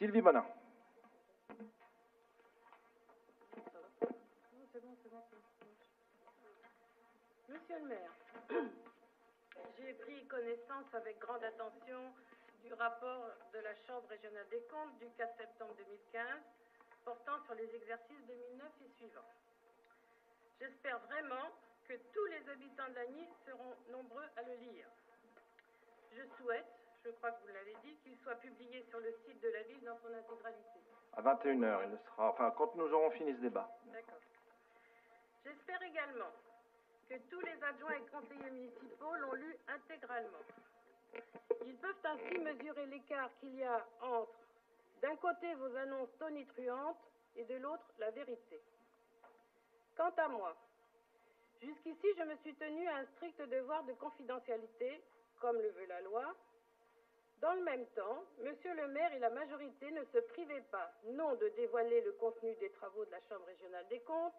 Sylvie Bonin. Monsieur le maire, j'ai pris connaissance avec grande attention du rapport de la Chambre régionale des comptes du 4 septembre 2015 portant sur les exercices 2009 et suivants. J'espère vraiment que tous les habitants de Lagny seront nombreux à le lire. Je souhaite, je crois que vous l'avez dit, qu'il soit publié sur le site de la ville dans son intégralité. À 21h, il le sera, enfin, quand nous aurons fini ce débat. D'accord. J'espère également que tous les adjoints et conseillers municipaux l'ont lu intégralement. Ils peuvent ainsi mesurer l'écart qu'il y a entre, d'un côté, vos annonces tonitruantes et de l'autre, la vérité. Quant à moi, jusqu'ici, je me suis tenue à un strict devoir de confidentialité, comme le veut la loi. Dans le même temps, Monsieur le maire et la majorité ne se privaient pas, non de dévoiler le contenu des travaux de la Chambre régionale des comptes,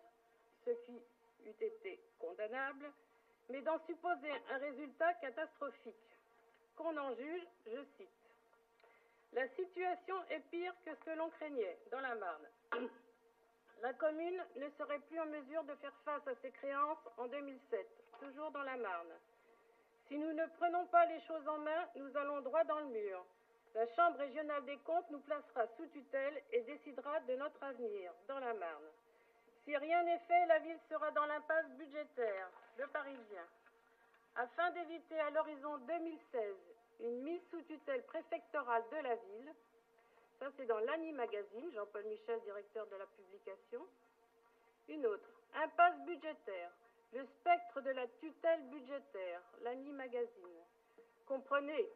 ce qui eût été condamnable, mais d'en supposer un résultat catastrophique. Qu'on en juge, je cite. La situation est pire que ce que l'on craignait dans la Marne. La commune ne serait plus en mesure de faire face à ses créances en 2007, toujours dans la Marne. Si nous ne prenons pas les choses en main, nous allons droit dans le mur. La Chambre régionale des comptes nous placera sous tutelle et décidera de notre avenir dans la Marne. Si rien n'est fait, la ville sera dans l'impasse budgétaire, le Parisien. Afin d'éviter à l'horizon 2016 une mise sous tutelle préfectorale de la ville, ça c'est dans l'Annie Magazine, Jean-Paul Michel, directeur de la publication. Une autre, impasse budgétaire, le spectre de la tutelle budgétaire, l'Annie Magazine. Comprenez,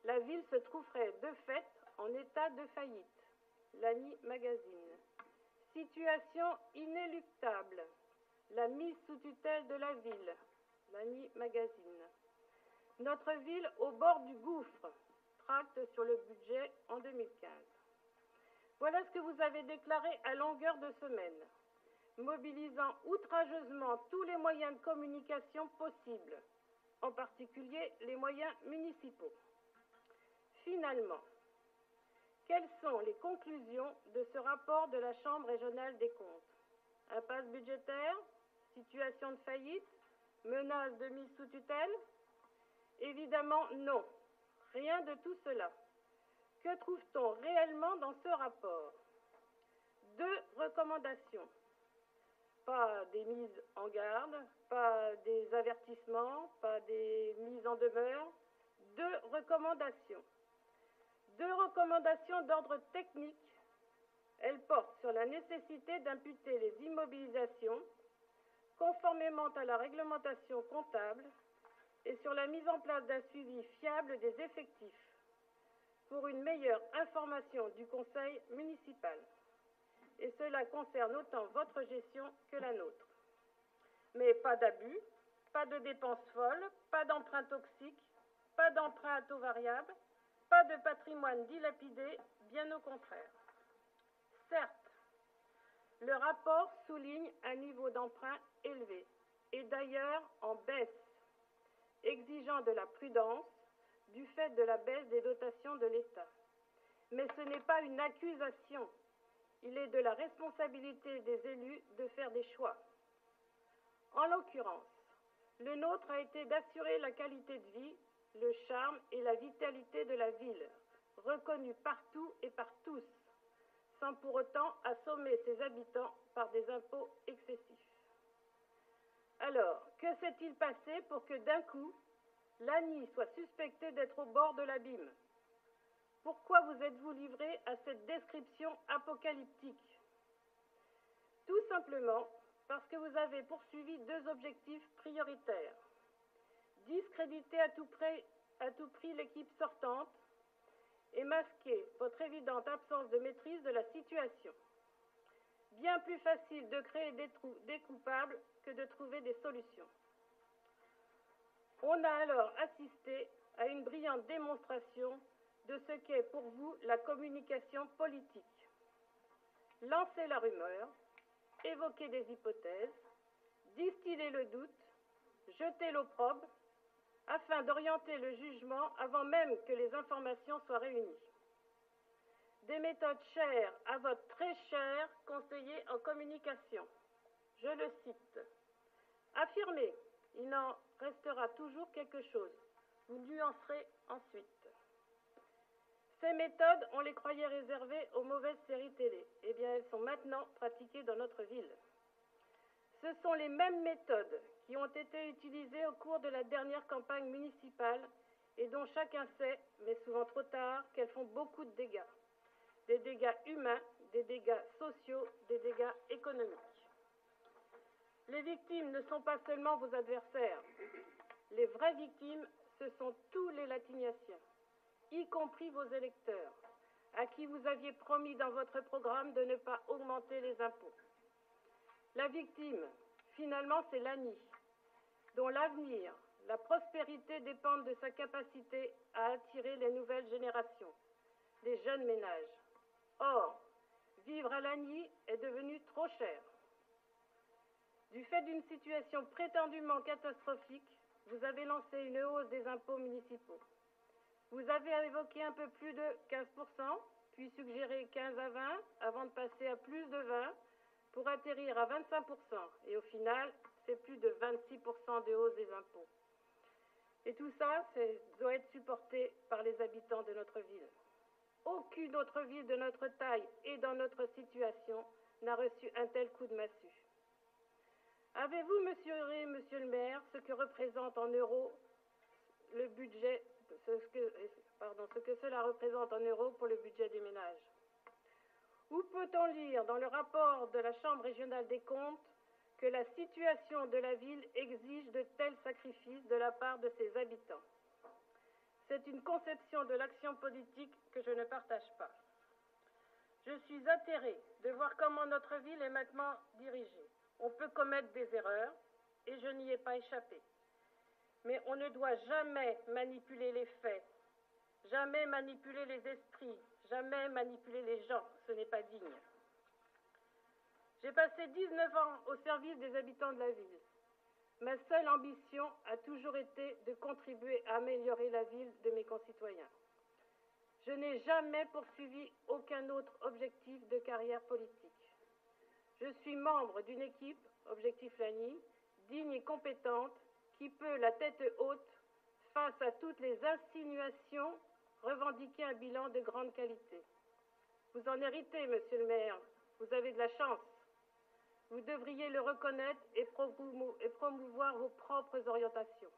la ville se trouverait de fait en état de faillite, l'Annie Magazine. Situation inéluctable, la mise sous tutelle de la ville, l'Annie Magazine. Notre ville au bord du gouffre, tract sur le budget en 2015. Voilà ce que vous avez déclaré à longueur de semaine, mobilisant outrageusement tous les moyens de communication possibles, en particulier les moyens municipaux. Finalement, quelles sont les conclusions de ce rapport de la Chambre régionale des comptes? Impasse budgétaire, situation de faillite, menace de mise sous tutelle? Évidemment non, rien de tout cela. Que trouve-t-on réellement dans ce rapport? 2 recommandations. Pas des mises en garde, pas des avertissements, pas des mises en demeure. 2 recommandations. 2 recommandations d'ordre technique. Elles portent sur la nécessité d'imputer les immobilisations conformément à la réglementation comptable et sur la mise en place d'un suivi fiable des effectifs pour une meilleure information du conseil municipal. Et cela concerne autant votre gestion que la nôtre. Mais pas d'abus, pas de dépenses folles, pas d'emprunts toxiques, pas d'emprunts à taux variable, pas de patrimoine dilapidé, bien au contraire. Certes, le rapport souligne un niveau d'emprunt élevé, et d'ailleurs en baisse, exigeant de la prudence du fait de la baisse des dotations de l'État. Mais ce n'est pas une accusation. Il est de la responsabilité des élus de faire des choix. En l'occurrence, le nôtre a été d'assurer la qualité de vie, le charme et la vitalité de la ville, reconnue partout et par tous, sans pour autant assommer ses habitants par des impôts excessifs. Alors, que s'est-il passé pour que d'un coup, Lagny soit suspecté d'être au bord de l'abîme? Pourquoi vous êtes-vous livré à cette description apocalyptique? Tout simplement parce que vous avez poursuivi 2 objectifs prioritaires. Discréditer à tout prix l'équipe sortante et masquer votre évidente absence de maîtrise de la situation. Bien plus facile de créer des coupables que de trouver des solutions. On a alors assisté à une brillante démonstration de ce qu'est pour vous la communication politique. Lancer la rumeur, évoquer des hypothèses, distiller le doute, jeter l'opprobre, afin d'orienter le jugement avant même que les informations soient réunies. des méthodes chères à votre très cher conseiller en communication. Je le cite. Affirmez, il n'en restera toujours quelque chose. Vous nuancerez ensuite. Ces méthodes, on les croyait réservées aux mauvaises séries télé. Eh bien, elles sont maintenant pratiquées dans notre ville. Ce sont les mêmes méthodes qui ont été utilisées au cours de la dernière campagne municipale et dont chacun sait, mais souvent trop tard, qu'elles font beaucoup de dégâts. Des dégâts humains, des dégâts sociaux, des dégâts économiques. Les victimes ne sont pas seulement vos adversaires. Les vraies victimes, ce sont tous les Latignasiens, y compris vos électeurs, à qui vous aviez promis dans votre programme de ne pas augmenter les impôts. La victime, finalement, c'est Lagny, dont l'avenir, la prospérité dépendent de sa capacité à attirer les nouvelles générations, les jeunes ménages. Or, vivre à Lagny est devenu trop cher. Du fait d'une situation prétendument catastrophique, vous avez lancé une hausse des impôts municipaux. Vous avez évoqué un peu plus de 15%, puis suggéré 15 à 20, avant de passer à plus de 20, pour atterrir à 25%. Et au final, c'est plus de 26% de hausse des impôts. Et tout ça, doit être supporté par les habitants de notre ville. Aucune autre ville de notre taille et dans notre situation n'a reçu un tel coup de massue. Avez-vous mesuré, monsieur le maire, ce que représente en euros le budget, ce que cela représente en euros pour le budget des ménages? Où peut-on lire dans le rapport de la Chambre régionale des comptes que la situation de la ville exige de tels sacrifices de la part de ses habitants? C'est une conception de l'action politique que je ne partage pas. Je suis atterrée de voir comment notre ville est maintenant dirigée. On peut commettre des erreurs, et je n'y ai pas échappé. Mais on ne doit jamais manipuler les faits, jamais manipuler les esprits, jamais manipuler les gens. Ce n'est pas digne. J'ai passé 19 ans au service des habitants de la ville. Ma seule ambition a toujours été de contribuer à améliorer la ville de mes concitoyens. Je n'ai jamais poursuivi aucun autre objectif de carrière politique. Je suis membre d'une équipe, Objectif Lagny, digne et compétente, qui peut, la tête haute, face à toutes les insinuations, revendiquer un bilan de grande qualité. Vous en héritez, monsieur le maire, vous avez de la chance. Vous devriez le reconnaître et promouvoir vos propres orientations.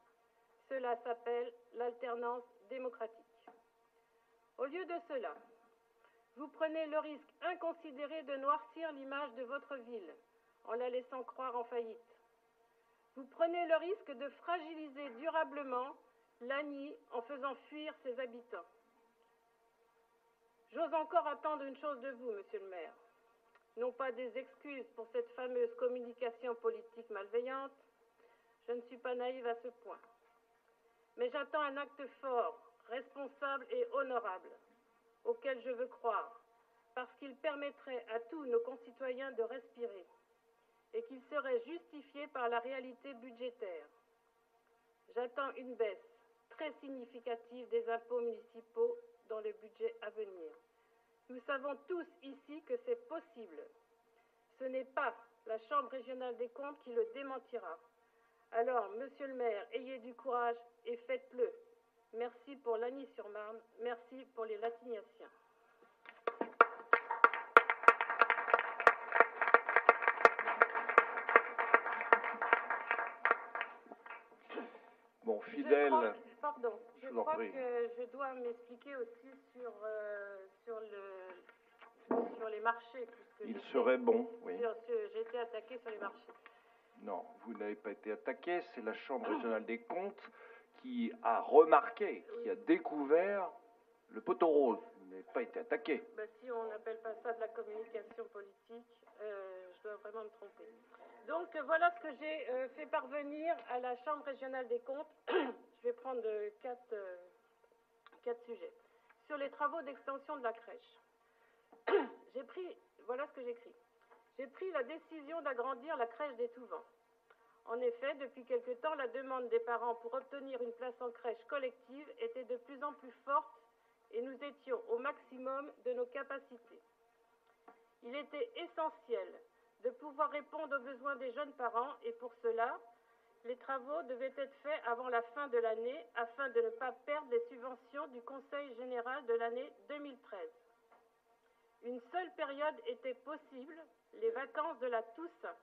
Cela s'appelle l'alternance démocratique. Au lieu de cela, vous prenez le risque inconsidéré de noircir l'image de votre ville en la laissant croire en faillite. Vous prenez le risque de fragiliser durablement Lagny en faisant fuir ses habitants. J'ose encore attendre une chose de vous, monsieur le maire. Non pas des excuses pour cette fameuse communication politique malveillante, je ne suis pas naïve à ce point. Mais j'attends un acte fort, responsable et honorable, auquel je veux croire, parce qu'il permettrait à tous nos concitoyens de respirer et qu'il serait justifié par la réalité budgétaire. J'attends une baisse très significative des impôts municipaux dans le budget à venir. Nous savons tous ici que c'est possible. Ce n'est pas la Chambre régionale des comptes qui le démentira. Alors, monsieur le maire, ayez du courage et faites-le. Merci pour Lagny-sur-Marne, merci pour les Latignasiens. Bon, fidèle. Je crois que je dois m'expliquer aussi sur les marchés. Il serait bon, oui. J'ai été attaquée sur les marchés. Non, vous n'avez pas été attaqué, c'est la Chambre régionale des comptes qui a remarqué, qui a découvert le poteau rose. Vous n'avez pas été attaqué. Si on n'appelle pas ça de la communication politique, je dois vraiment me tromper. Donc voilà ce que j'ai fait parvenir à la Chambre régionale des comptes. Je vais prendre quatre sujets. Sur les travaux d'extension de la crèche. Voilà ce que j'écris. J'ai pris la décision d'agrandir la crèche des Touvents. En effet, depuis quelque temps, la demande des parents pour obtenir une place en crèche collective était de plus en plus forte et nous étions au maximum de nos capacités. Il était essentiel de pouvoir répondre aux besoins des jeunes parents et pour cela, les travaux devaient être faits avant la fin de l'année afin de ne pas perdre les subventions du Conseil général de l'année 2013. Une seule période était possible, les vacances de la Toussaint,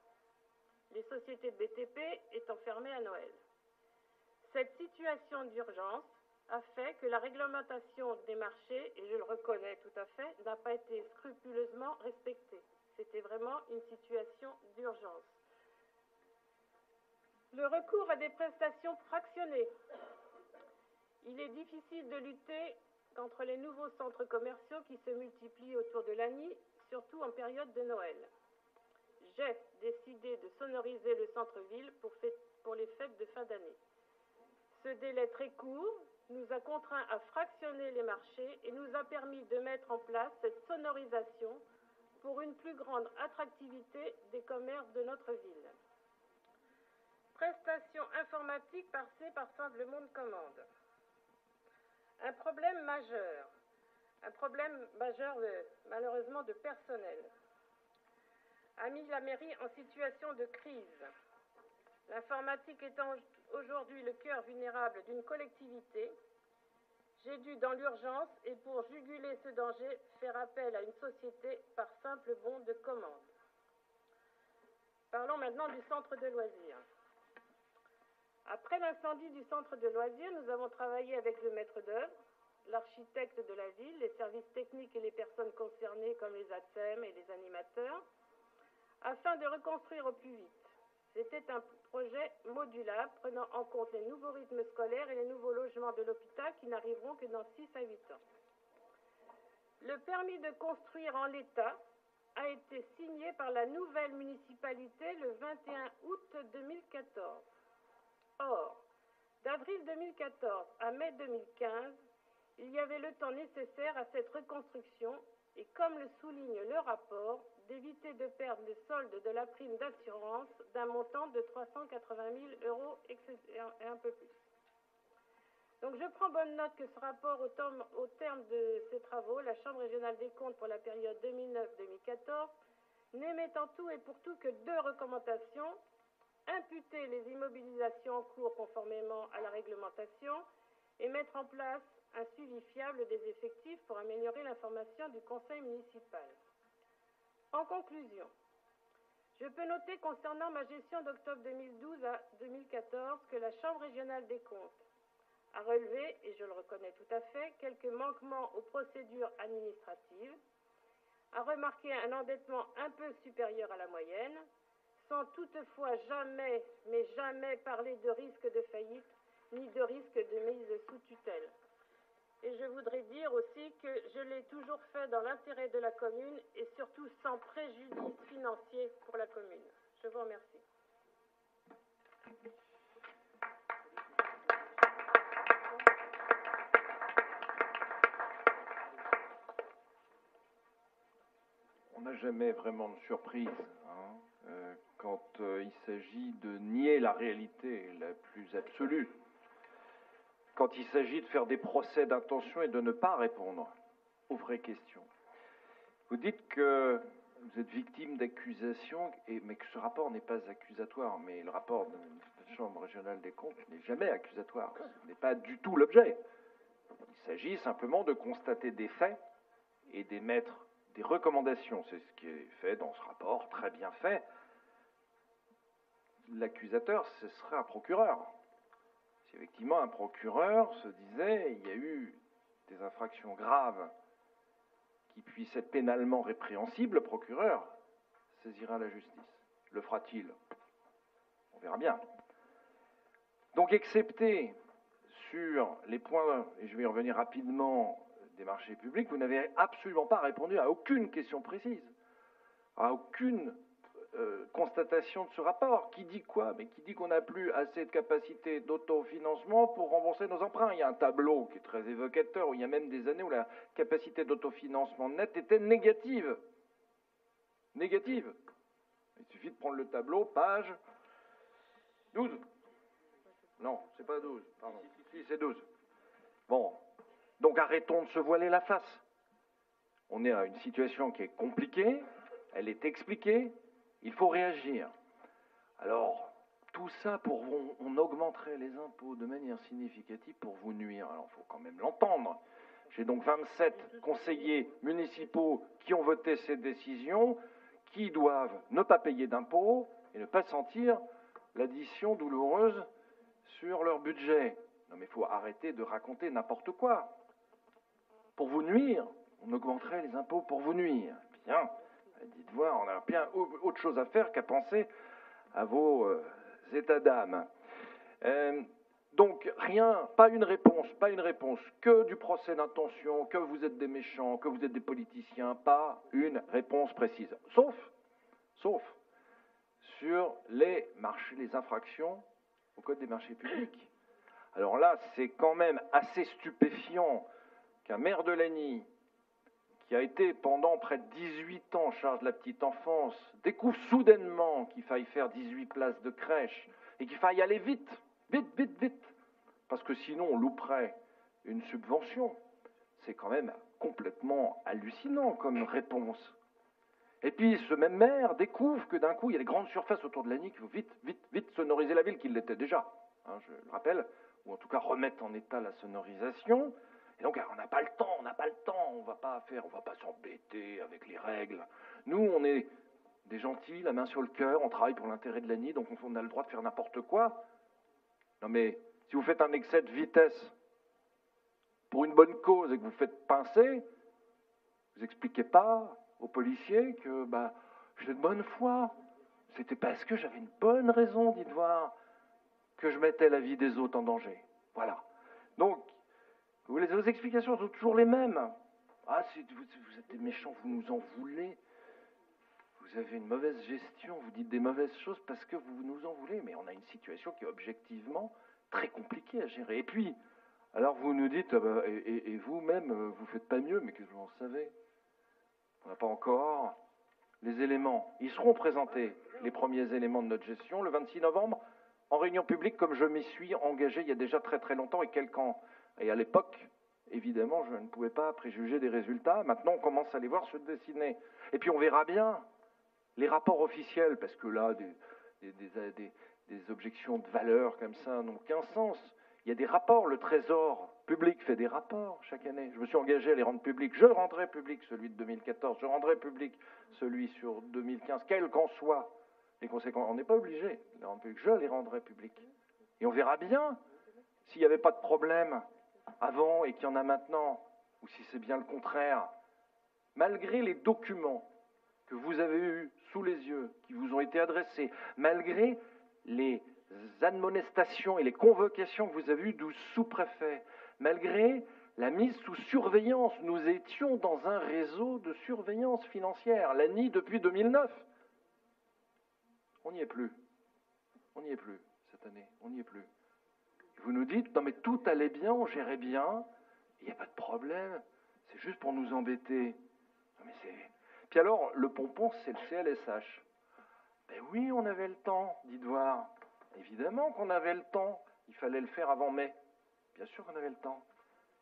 les sociétés de BTP étant fermées à Noël. Cette situation d'urgence a fait que la réglementation des marchés, et je le reconnais tout à fait, n'a pas été scrupuleusement respectée. C'était vraiment une situation d'urgence. Le recours à des prestations fractionnées. Il est difficile de lutter contre les nouveaux centres commerciaux qui se multiplient autour de l'ANI, surtout en période de Noël. J'ai décidé de sonoriser le centre-ville pour les fêtes de fin d'année. Ce délai très court nous a contraints à fractionner les marchés et nous a permis de mettre en place cette sonorisation pour une plus grande attractivité des commerces de notre ville. Prestations informatiques passées par simple monde commande. Un problème majeur malheureusement de personnel, a mis la mairie en situation de crise. L'informatique étant aujourd'hui le cœur vulnérable d'une collectivité, j'ai dû dans l'urgence et pour juguler ce danger faire appel à une société par simple bon de commande. Parlons maintenant du centre de loisirs. Après l'incendie du centre de loisirs, nous avons travaillé avec le maître d'œuvre, l'architecte de la ville, les services techniques et les personnes concernées comme les ATSEM et les animateurs, afin de reconstruire au plus vite. C'était un projet modulable prenant en compte les nouveaux rythmes scolaires et les nouveaux logements de l'hôpital qui n'arriveront que dans 6 à 8 ans. Le permis de construire en l'état a été signé par la nouvelle municipalité le 21 août 2014. Or, d'avril 2014 à mai 2015, il y avait le temps nécessaire à cette reconstruction et, comme le souligne le rapport, d'éviter de perdre le solde de la prime d'assurance d'un montant de 380 000 € et un peu plus. Donc je prends bonne note que ce rapport, au terme de ces travaux, la Chambre régionale des comptes pour la période 2009-2014 n'émet en tout et pour tout que 2 recommandations: imputer les immobilisations en cours conformément à la réglementation et mettre en place un suivi fiable des effectifs pour améliorer l'information du conseil municipal. En conclusion, je peux noter concernant ma gestion d'octobre 2012 à 2014 que la Chambre régionale des comptes a relevé, et je le reconnais tout à fait, quelques manquements aux procédures administratives, a remarqué un endettement un peu supérieur à la moyenne, sans toutefois jamais, mais jamais parler de risque de faillite ni de risque de mise sous tutelle. Et je voudrais dire aussi que je l'ai toujours fait dans l'intérêt de la commune et surtout sans préjudice financier pour la commune. Je vous remercie. On n'a jamais vraiment de surprise quand il s'agit de nier la réalité la plus absolue, quand il s'agit de faire des procès d'intention et de ne pas répondre aux vraies questions. Vous dites que vous êtes victime d'accusations, mais que ce rapport n'est pas accusatoire, mais le rapport de la Chambre régionale des comptes n'est jamais accusatoire, ce n'est pas du tout l'objet. Il s'agit simplement de constater des faits et d'émettre des recommandations. C'est ce qui est fait dans ce rapport, très bien fait. L'accusateur, ce serait un procureur. Si effectivement un procureur se disait il y a eu des infractions graves qui puissent être pénalement répréhensibles, le procureur saisira la justice. Le fera-t-il? On verra bien. Donc, excepté sur les points, et je vais y revenir rapidement, des marchés publics, vous n'avez absolument pas répondu à aucune question précise, à aucune constatation de ce rapport. Qui dit quoi? Mais qui dit qu'on n'a plus assez de capacité d'autofinancement pour rembourser nos emprunts? Il y a un tableau qui est très évocateur, où il y a même des années où la capacité d'autofinancement nette était négative. Négative. Il suffit de prendre le tableau, page 12. Non, c'est pas 12, pardon. Si, c'est 12. Bon. Donc arrêtons de se voiler la face. On est à une situation qui est compliquée, elle est expliquée, il faut réagir. Alors, tout ça on augmenterait les impôts de manière significative pour vous nuire. Alors, il faut quand même l'entendre. J'ai donc 27 conseillers municipaux qui ont voté ces décisions, qui doivent ne pas payer d'impôts et ne pas sentir l'addition douloureuse sur leur budget. Non mais il faut arrêter de raconter n'importe quoi. Pour vous nuire, on augmenterait les impôts pour vous nuire. Bien, dites voir, on a bien autre chose à faire qu'à penser à vos états d'âme. Donc rien, pas une réponse, que du procès d'intention, que vous êtes des méchants, que vous êtes des politiciens, pas une réponse précise. Sauf sur les infractions au Code des marchés publics. Alors là, c'est quand même assez stupéfiant qu'un maire de Lagny, qui a été pendant près de 18 ans en charge de la petite enfance, découvre soudainement qu'il faille faire 18 places de crèche et qu'il faille aller vite, parce que sinon on louperait une subvention. C'est quand même complètement hallucinant comme réponse. Et puis ce même maire découvre que d'un coup il y a des grandes surfaces autour de Lagny qu'il faut vite sonoriser la ville, qu'il l'était déjà, hein, je le rappelle, ou en tout cas remettre en état la sonorisation. Et donc on n'a pas le temps, on va pas s'embêter avec les règles. Nous, on est des gentils, la main sur le cœur, on travaille pour l'intérêt de Lagny, donc on a le droit de faire n'importe quoi. Non mais, si vous faites un excès de vitesse pour une bonne cause et que vous faites pincer, vous expliquez pas aux policiers que j'étais de bonne foi. C'était parce que j'avais une bonne raison, dites voir, que je mettais la vie des autres en danger. Voilà. Donc, vos explications sont toujours les mêmes. Ah, vous êtes des méchants, vous nous en voulez. Vous avez une mauvaise gestion, vous dites des mauvaises choses parce que vous nous en voulez. Mais on a une situation qui est objectivement très compliquée à gérer. Et puis, alors vous nous dites, et vous-même, vous faites pas mieux, mais qu'est-ce que vous en savez? On n'a pas encore les éléments. Ils seront présentés, les premiers éléments de notre gestion, le 26 novembre, en réunion publique, comme je m'y suis engagé il y a déjà très très longtemps, et à l'époque, évidemment, je ne pouvais pas préjuger des résultats. Maintenant, on commence à les voir se dessiner. Et puis on verra bien les rapports officiels, parce que là, des objections de valeur comme ça n'ont qu'un sens. Il y a des rapports, le Trésor public fait des rapports chaque année. Je me suis engagé à les rendre publics. Je rendrai public celui de 2014, je rendrai public celui sur 2015, quels qu'en soient les conséquences. On n'est pas obligé de les rendre publics, je les rendrai publics. Et on verra bien s'il n'y avait pas de problème avant et qu'il y en a maintenant, ou si c'est bien le contraire. Malgré les documents que vous avez eus sous les yeux, qui vous ont été adressés, malgré les admonestations et les convocations que vous avez eues du sous-préfet, malgré la mise sous surveillance, nous étions dans un réseau de surveillance financière, l'ANI depuis 2009. On n'y est plus. On n'y est plus cette année, on n'y est plus. Vous nous dites, non mais tout allait bien, on gérait bien, il n'y a pas de problème, c'est juste pour nous embêter. Non mais c'est... Puis alors, le pompon, c'est le CLSH. Ben oui, on avait le temps, dites voir. Évidemment qu'on avait le temps, il fallait le faire avant mai. Bien sûr qu'on avait le temps.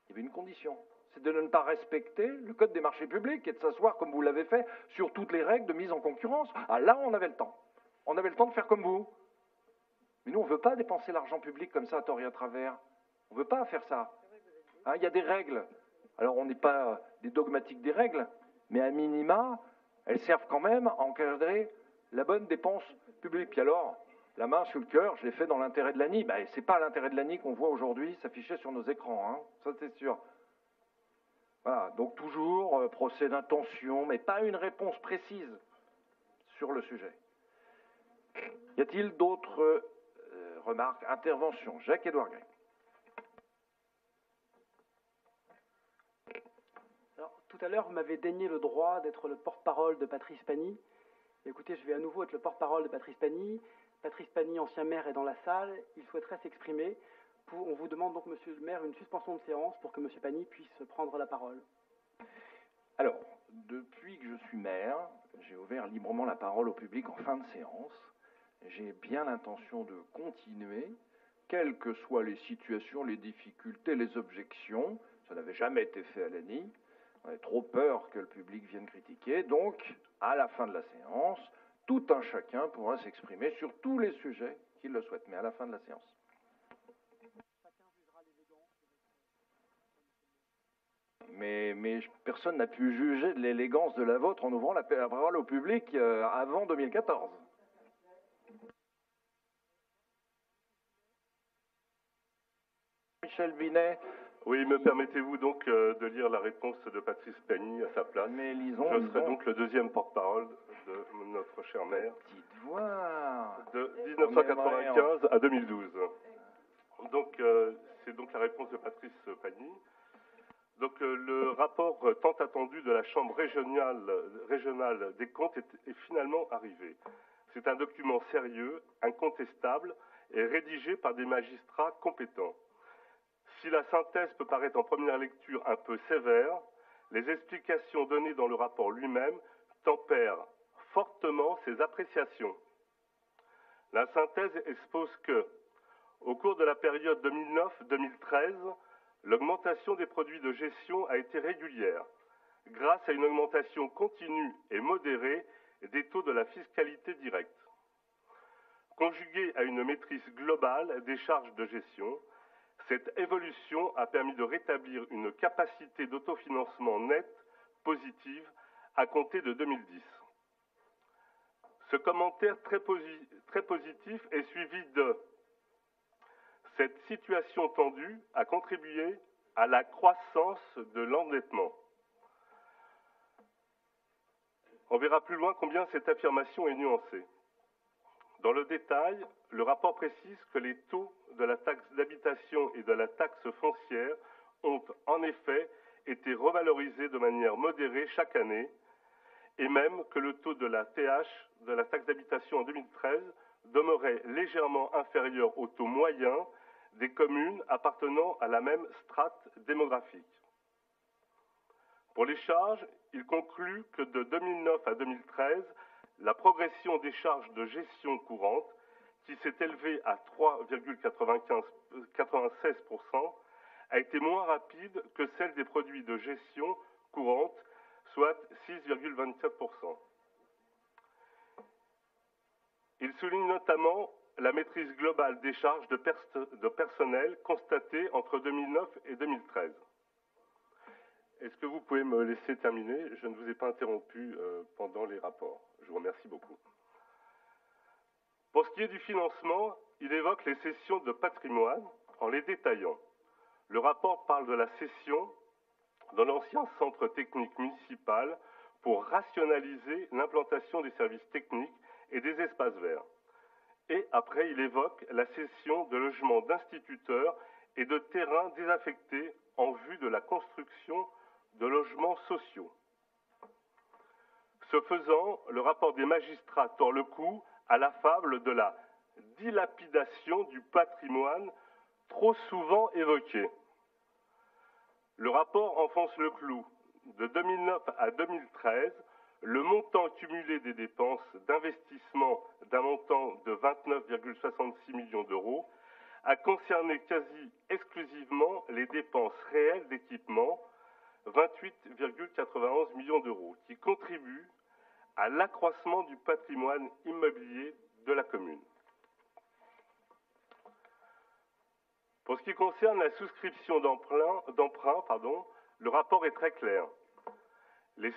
Il y avait une condition, c'est de ne pas respecter le code des marchés publics et de s'asseoir comme vous l'avez fait sur toutes les règles de mise en concurrence. Ah là, on avait le temps. On avait le temps de faire comme vous. Mais nous, on ne veut pas dépenser l'argent public comme ça à tort et à travers. On ne veut pas faire ça. Hein, il y a des règles. Alors, on n'est pas des dogmatiques des règles, mais à minima, elles servent quand même à encadrer la bonne dépense publique. Puis alors, la main sur le cœur, je l'ai fait dans l'intérêt de l'ANI. Ben, c'est pas l'intérêt de l'ANI qu'on voit aujourd'hui s'afficher sur nos écrans, hein. Ça c'est sûr. Voilà, donc toujours procès d'intention, mais pas une réponse précise sur le sujet. Y a-t-il d'autres remarques, interventions? Jacques-Édouard Gray. Alors, tout à l'heure, vous m'avez dénié le droit d'être le porte-parole de Patrice Panny. Écoutez, je vais à nouveau être le porte-parole de Patrice Panny. Patrice Panny, ancien maire, est dans la salle. Il souhaiterait s'exprimer. On vous demande donc, monsieur le maire, une suspension de séance pour que monsieur Panny puisse prendre la parole. Alors, depuis que je suis maire, j'ai ouvert librement la parole au public en fin de séance. J'ai bien l'intention de continuer, quelles que soient les situations, les difficultés, les objections. Ça n'avait jamais été fait à l'ANI. On avait trop peur que le public vienne critiquer. Donc, à la fin de la séance, tout un chacun pourra s'exprimer sur tous les sujets qu'il le souhaite, mais à la fin de la séance. Mais personne n'a pu juger de l'élégance de la vôtre en ouvrant la parole au public avant 2014. Michel Binet. Oui, me permettez-vous donc de lire la réponse de Patrice Pagny à sa place? Mais lisons. Je serai donc le deuxième porte-parole de notre chère mère. Petite voix. De 1995 à 2012. Donc, c'est donc la réponse de Patrice Pagny. Donc, le rapport tant attendu de la Chambre régionale des comptes est finalement arrivé. C'est un document sérieux, incontestable et rédigé par des magistrats compétents. Si la synthèse peut paraître en première lecture un peu sévère, les explications données dans le rapport lui-même tempèrent fortement ces appréciations. La synthèse expose que, au cours de la période 2009-2013, l'augmentation des produits de gestion a été régulière, grâce à une augmentation continue et modérée des taux de la fiscalité directe. Conjuguée à une maîtrise globale des charges de gestion, cette évolution a permis de rétablir une capacité d'autofinancement nette positive à compter de 2010. Ce commentaire très positif est suivi de « Cette situation tendue a contribué à la croissance de l'endettement ». On verra plus loin combien cette affirmation est nuancée. Dans le détail, le rapport précise que les taux de la taxe d'habitation et de la taxe foncière ont en effet été revalorisés de manière modérée chaque année, et même que le taux de la TH, de la taxe d'habitation en 2013, demeurait légèrement inférieur au taux moyen des communes appartenant à la même strate démographique. Pour les charges, il conclut que de 2009 à 2013, la progression des charges de gestion courante, qui s'est élevée à 3,96%, a été moins rapide que celle des produits de gestion courante, soit 6,24%. Il souligne notamment la maîtrise globale des charges de personnel constatée entre 2009 et 2013. Est-ce que vous pouvez me laisser terminer? Je ne vous ai pas interrompu pendant les rapports. Je vous remercie beaucoup. Pour ce qui est du financement, il évoque les cessions de patrimoine en les détaillant. Le rapport parle de la cession dans l'ancien centre technique municipal pour rationaliser l'implantation des services techniques et des espaces verts. Et après, il évoque la cession de logements d'instituteurs et de terrains désaffectés en vue de la construction de logements sociaux. Ce faisant, le rapport des magistrats tord le cou à la fable de la dilapidation du patrimoine trop souvent évoquée. Le rapport enfonce le clou. De 2009 à 2013, le montant cumulé des dépenses d'investissement d'un montant de 29,66 millions d'euros a concerné quasi exclusivement les dépenses réelles d'équipement, 28,91 millions d'euros, qui contribuent à l'accroissement du patrimoine immobilier de la commune. Pour ce qui concerne la souscription d'emprunt, le rapport est très clair. Les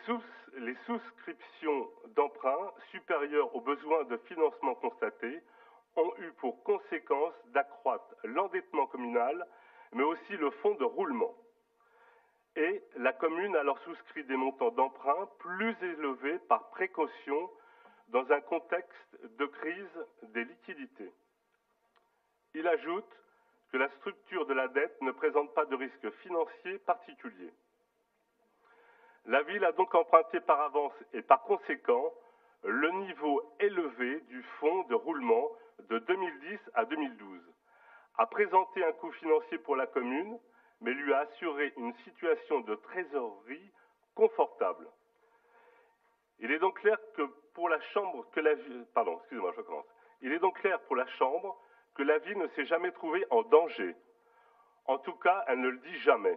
souscriptions d'emprunt supérieures aux besoins de financement constatés ont eu pour conséquence d'accroître l'endettement communal, mais aussi le fonds de roulement. Et la commune a alors souscrit des montants d'emprunt plus élevés par précaution dans un contexte de crise des liquidités. Il ajoute que la structure de la dette ne présente pas de risque financier particulier. La ville a donc emprunté par avance et par conséquent le niveau élevé du fonds de roulement de 2010 à 2012, a présenté un coût financier pour la commune, mais lui a assuré une situation de trésorerie confortable. Il est donc clair que pour la Chambre que la ville, Il est donc clair pour la Chambre que la ville ne s'est jamais trouvée en danger. En tout cas, elle ne le dit jamais.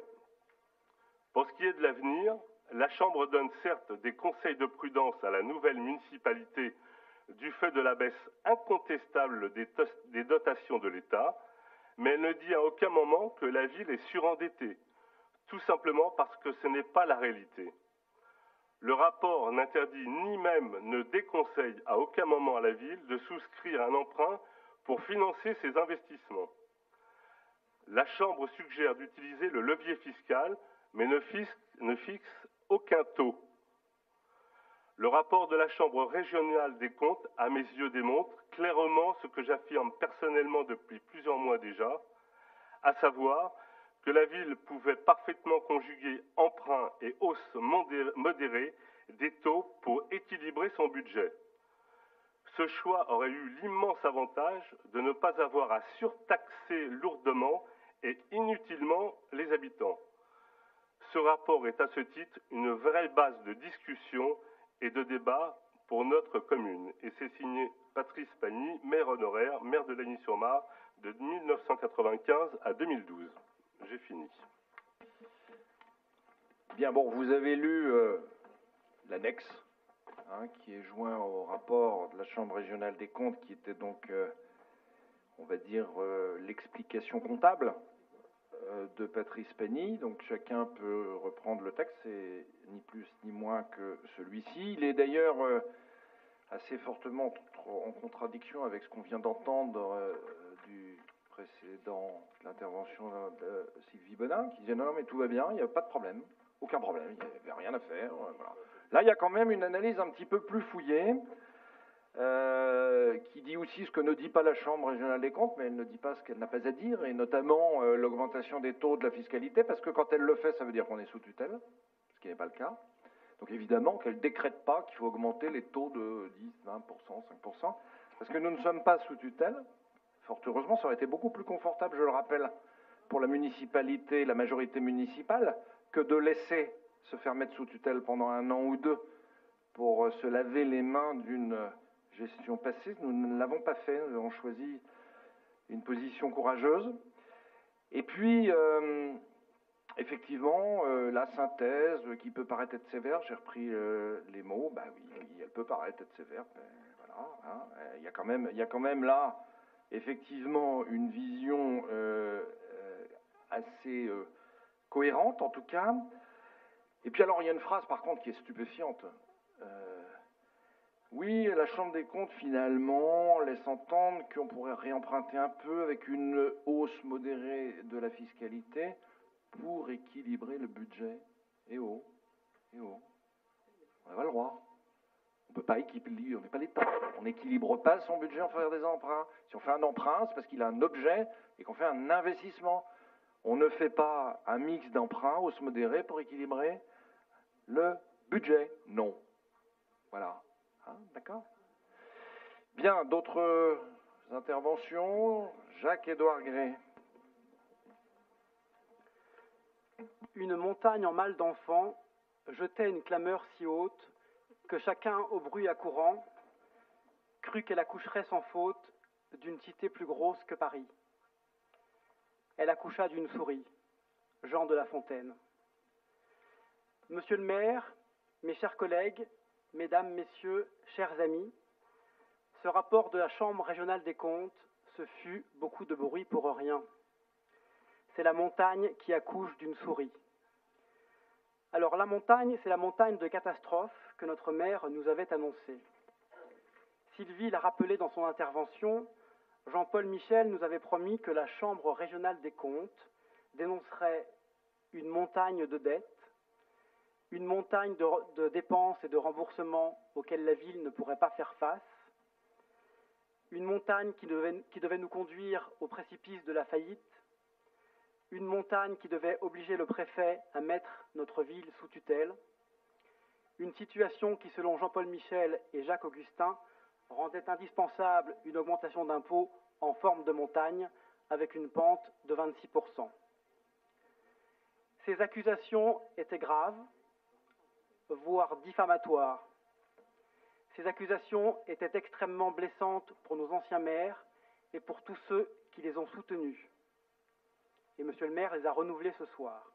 Pour ce qui est de l'avenir, la Chambre donne certes des conseils de prudence à la nouvelle municipalité du fait de la baisse incontestable des dotations de l'État, mais elle ne dit à aucun moment que la ville est surendettée, tout simplement parce que ce n'est pas la réalité. Le rapport n'interdit ni même ne déconseille à aucun moment à la ville de souscrire un emprunt pour financer ses investissements. La Chambre suggère d'utiliser le levier fiscal, mais ne fixe aucun taux. Le rapport de la Chambre régionale des comptes, à mes yeux, démontre clairement ce que j'affirme personnellement depuis plusieurs mois déjà, à savoir que la ville pouvait parfaitement conjuguer emprunt et hausse modérée des taux pour équilibrer son budget. Ce choix aurait eu l'immense avantage de ne pas avoir à surtaxer lourdement et inutilement les habitants. Ce rapport est à ce titre une vraie base de discussion et de débat pour notre commune. Et c'est signé Patrice Pagny, maire honoraire, maire de Lagny-sur-Marne, de 1995 à 2012. J'ai fini. Bien, bon, vous avez lu l'annexe qui est joint au rapport de la Chambre régionale des comptes, qui était donc, on va dire, l'explication comptable de Patrice Pagny. Donc chacun peut reprendre le texte, c'est ni plus ni moins que celui-ci. Il est d'ailleurs assez fortement en contradiction avec ce qu'on vient d'entendre du précédent, l'intervention de Sylvie Bodin, qui disait non, mais tout va bien, il n'y a pas de problème, aucun problème, il n'y avait rien à faire. Voilà. Là, il y a quand même une analyse un petit peu plus fouillée, qui dit aussi ce que ne dit pas la Chambre régionale des comptes, mais elle ne dit pas ce qu'elle n'a pas à dire, et notamment l'augmentation des taux de la fiscalité, parce que quand elle le fait, ça veut dire qu'on est sous tutelle, ce qui n'est pas le cas. Donc évidemment qu'elle ne décrète pas qu'il faut augmenter les taux de 10, 20%, 5%, parce que nous ne sommes pas sous tutelle. Fort heureusement, ça aurait été beaucoup plus confortable, je le rappelle, pour la municipalité, la majorité municipale, que de laisser se faire mettre sous tutelle pendant 1 an ou 2 pour se laver les mains d'une gestion passée. Nous ne l'avons pas fait, nous avons choisi une position courageuse. Et puis, effectivement, la synthèse qui peut paraître être sévère, j'ai repris les mots, bah oui, elle peut paraître être sévère, mais voilà, hein, il y a quand même là, effectivement, une vision assez cohérente, en tout cas. Et puis alors, il y a une phrase, par contre, qui est stupéfiante. Oui, la Chambre des comptes, finalement, laisse entendre qu'on pourrait réemprunter un peu avec une hausse modérée de la fiscalité pour équilibrer le budget. On n'a pas le droit. On ne peut pas équilibrer, on n'est pas l'État. On n'équilibre pas son budget en faisant des emprunts. Si on fait un emprunt, c'est parce qu'il a un objet et qu'on fait un investissement. On ne fait pas un mix d'emprunts, hausse modérée, pour équilibrer le budget. Non. Voilà. Hein, d'accord ? Bien, d'autres interventions ? Jacques-Édouard Gray. Une montagne en mal d'enfants jetait une clameur si haute que chacun, au bruit accourant, crut qu'elle accoucherait sans faute d'une cité plus grosse que Paris. Elle accoucha d'une souris, Jean de La Fontaine. Monsieur le maire, mes chers collègues, mesdames, messieurs, chers amis, ce rapport de la Chambre régionale des comptes, ce fut beaucoup de bruit pour rien. C'est la montagne qui accouche d'une souris. Alors la montagne, c'est la montagne de catastrophe que notre maire nous avait annoncée. Sylvie l'a rappelé dans son intervention, Jean-Paul Michel nous avait promis que la Chambre régionale des comptes dénoncerait une montagne de dettes, une montagne de dépenses et de remboursements auxquels la ville ne pourrait pas faire face, une montagne qui devait nous conduire au précipice de la faillite, une montagne qui devait obliger le préfet à mettre notre ville sous tutelle, une situation qui, selon Jean-Paul Michel et Jacques Augustin, rendait indispensable une augmentation d'impôts en forme de montagne avec une pente de 26%. Ces accusations étaient graves, voire diffamatoires. Ces accusations étaient extrêmement blessantes pour nos anciens maires et pour tous ceux qui les ont soutenus. Et monsieur le maire les a renouvelées ce soir.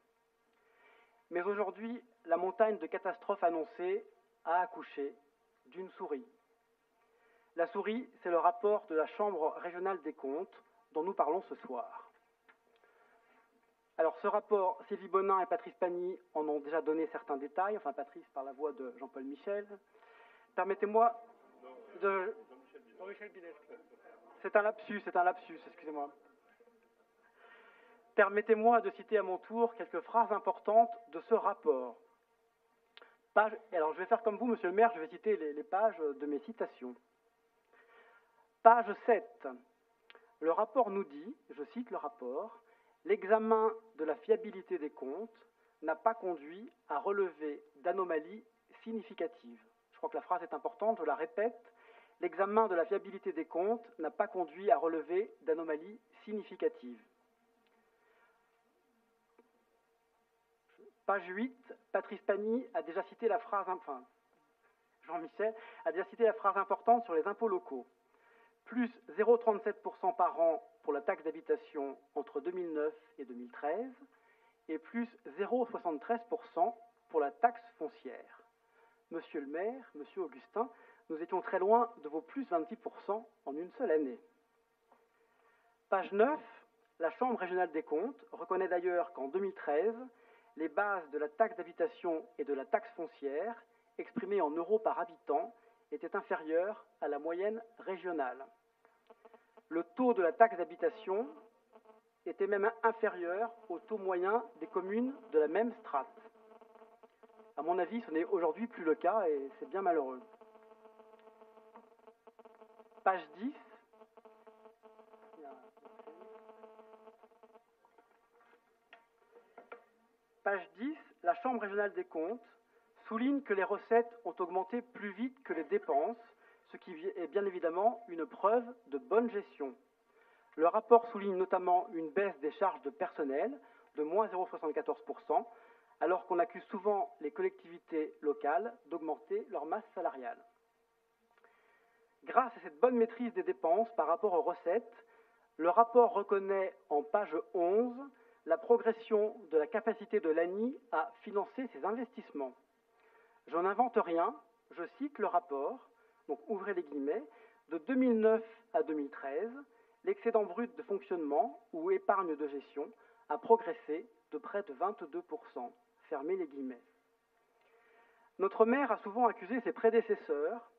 Mais aujourd'hui, la montagne de catastrophes annoncées a accouché d'une souris. La souris, c'est le rapport de la Chambre régionale des comptes dont nous parlons ce soir. Alors ce rapport, Sylvie Bonin et Patrice Pagny en ont déjà donné certains détails, enfin Patrice par la voix de Jean-Paul Michel. Permettez-moi de... Jean-Michel Bidesque. C'est un lapsus, excusez-moi. Permettez-moi de citer à mon tour quelques phrases importantes de ce rapport. Alors je vais faire comme vous, monsieur le maire, je vais citer les pages de mes citations. Page 7. Le rapport nous dit, je cite le rapport, « L'examen de la fiabilité des comptes n'a pas conduit à relever d'anomalies significatives. » Je crois que la phrase est importante, je la répète. « L'examen de la fiabilité des comptes n'a pas conduit à relever d'anomalies significatives. » Page 8, Patrice Pagny a déjà cité la phrase, enfin, Jean-Michel a déjà cité la phrase importante sur les impôts locaux. Plus 0,37% par an pour la taxe d'habitation entre 2009 et 2013, et plus 0,73% pour la taxe foncière. Monsieur le maire, monsieur Augustin, nous étions très loin de vos plus 26% en une seule année. Page 9, la Chambre régionale des comptes reconnaît d'ailleurs qu'en 2013, les bases de la taxe d'habitation et de la taxe foncière, exprimées en euros par habitant, étaient inférieures à la moyenne régionale. Le taux de la taxe d'habitation était même inférieur au taux moyen des communes de la même strate. À mon avis, ce n'est aujourd'hui plus le cas et c'est bien malheureux. Page 10. Page 10, la Chambre régionale des comptes souligne que les recettes ont augmenté plus vite que les dépenses, ce qui est bien évidemment une preuve de bonne gestion. Le rapport souligne notamment une baisse des charges de personnel de moins 0,74%, alors qu'on accuse souvent les collectivités locales d'augmenter leur masse salariale. Grâce à cette bonne maîtrise des dépenses par rapport aux recettes, le rapport reconnaît en page 11 la progression de la capacité de l'ANI à financer ses investissements. Je n'invente rien, je cite le rapport, donc ouvrez les guillemets, de 2009 à 2013, l'excédent brut de fonctionnement ou épargne de gestion a progressé de près de 22%. Fermez les guillemets. Notre maire a souvent accusé ses prédécesseurs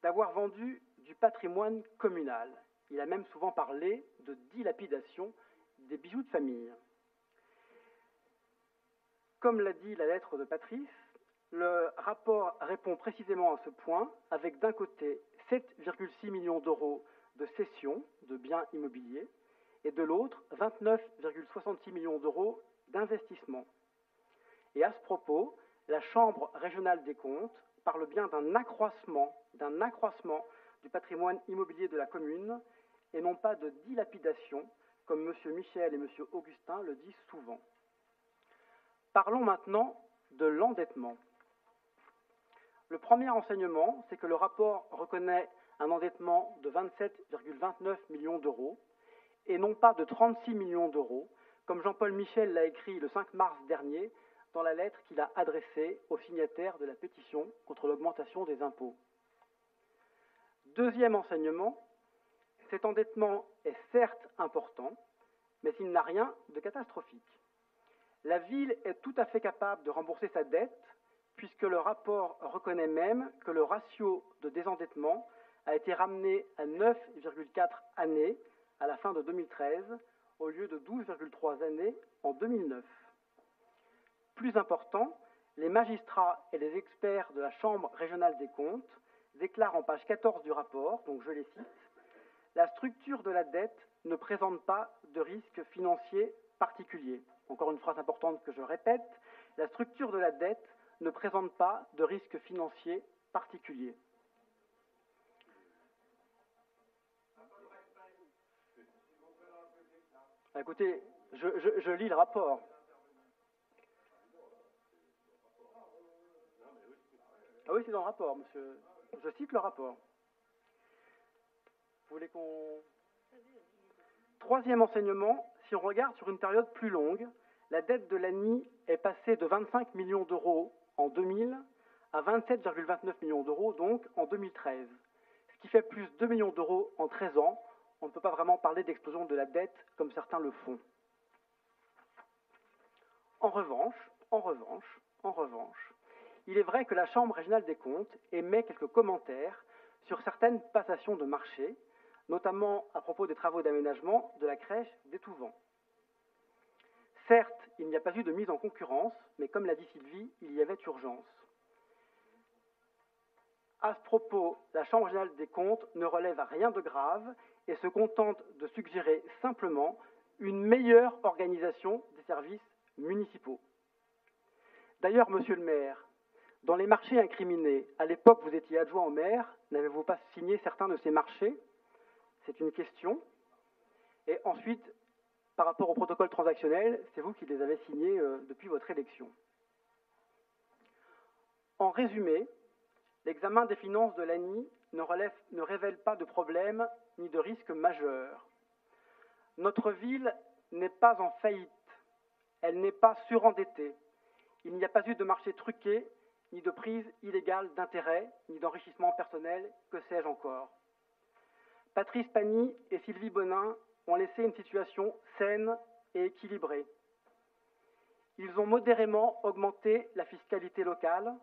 d'avoir vendu du patrimoine communal. Il a même souvent parlé de dilapidation des bijoux de famille. Comme l'a dit la lettre de Patrice, le rapport répond précisément à ce point avec d'un côté 7,6 millions d'euros de cession de biens immobiliers et de l'autre 29,66 millions d'euros d'investissement. Et à ce propos, la Chambre régionale des comptes parle bien d'un accroissement du patrimoine immobilier de la commune et non pas de dilapidation, comme M. Michel et M. Augustin le disent souvent. Parlons maintenant de l'endettement. Le premier enseignement, c'est que le rapport reconnaît un endettement de 27,29 millions d'euros et non pas de 36 millions d'euros, comme Jean-Paul Michel l'a écrit le 5 mars dernier dans la lettre qu'il a adressée aux signataires de la pétition contre l'augmentation des impôts. Deuxième enseignement, cet endettement est certes important, mais il n'a rien de catastrophique. La ville est tout à fait capable de rembourser sa dette, puisque le rapport reconnaît même que le ratio de désendettement a été ramené à 9,4 années à la fin de 2013, au lieu de 12,3 années en 2009. Plus important, les magistrats et les experts de la Chambre régionale des comptes déclarent en page 14 du rapport, donc je les cite, « La structure de la dette ne présente pas de risque financier particulier. » Encore une phrase importante que je répète, « La structure de la dette ne présente pas de risque financier particulier. » Écoutez, je lis le rapport. Ah oui, c'est dans le rapport, monsieur. Je cite le rapport. Vous voulez qu'on... Troisième enseignement, si on regarde sur une période plus longue, la dette de l'ANI est passée de 25 millions d'euros en 2000 à 27,29 millions d'euros donc en 2013, ce qui fait plus de 2 millions d'euros en 13 ans. On ne peut pas vraiment parler d'explosion de la dette comme certains le font. En revanche, il est vrai que la Chambre régionale des comptes émet quelques commentaires sur certaines passations de marché, notamment à propos des travaux d'aménagement de la crèche d'Étouvent. Certes, il n'y a pas eu de mise en concurrence, mais comme l'a dit Sylvie, il y avait urgence. À ce propos, la Chambre régionale des comptes ne relève rien de grave et se contente de suggérer simplement une meilleure organisation des services municipaux. D'ailleurs, monsieur le maire, dans les marchés incriminés, à l'époque vous étiez adjoint au maire, n'avez-vous pas signé certains de ces marchés? C'est une question. Et ensuite, par rapport au protocole transactionnel, c'est vous qui les avez signés depuis votre élection. En résumé, l'examen des finances de l'ANI ne révèle pas de problème ni de risque majeur. Notre ville n'est pas en faillite, elle n'est pas surendettée. Il n'y a pas eu de marché truqué, ni de prise illégale d'intérêt, ni d'enrichissement personnel, que sais-je encore. Patrice Pagny et Sylvie Bonin ont laissé une situation saine et équilibrée. Ils ont modérément augmenté la fiscalité locale,